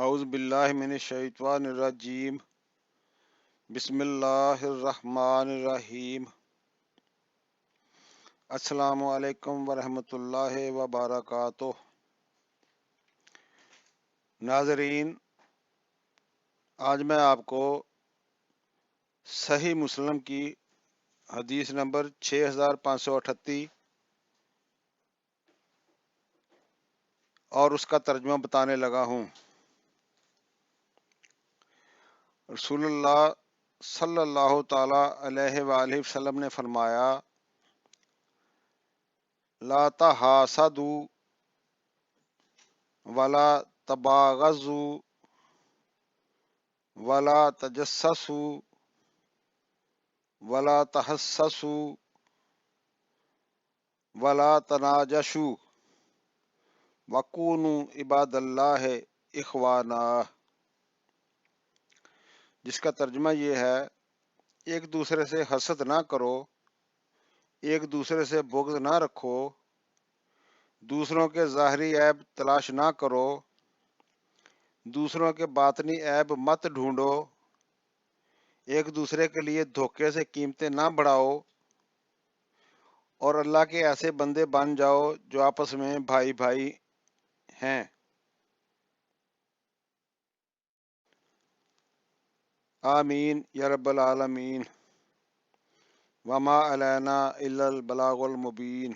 اعوذ باللہ من الشیطان الرجیم بسم اللہ الرحمن الرحیم السلام علیکم ورحمۃ اللہ وبرکاتہ۔ ناظرین، آج میں آپ کو صحیح مسلم کی حدیث نمبر 6538 اور اس کا ترجمہ بتانے لگا ہوں۔ رسول اللہ صلی اللہ تعالی علیہ وآلہ وسلم نے فرمایا، لا تحاسدوا ولا تباغضوا ولا تجسسوا ولا تحسسوا ولا تناجشوا وَكُونُوا عِبَادَ اللَّهِ إِخْوَانًا، جس کا ترجمہ یہ ہے، ایک دوسرے سے حسد نہ کرو، ایک دوسرے سے بغض نہ رکھو، دوسروں کے ظاہری عیب تلاش نہ کرو، دوسروں کے باطنی عیب مت ڈھونڈو، ایک دوسرے کے لیے دھوکے سے قیمتیں نہ بڑھاؤ، اور اللہ کے ایسے بندے بن جاؤ جو آپس میں بھائی بھائی ہیں۔ آمین یا رب العالمین۔ وما علینا الا البلاغ المبین۔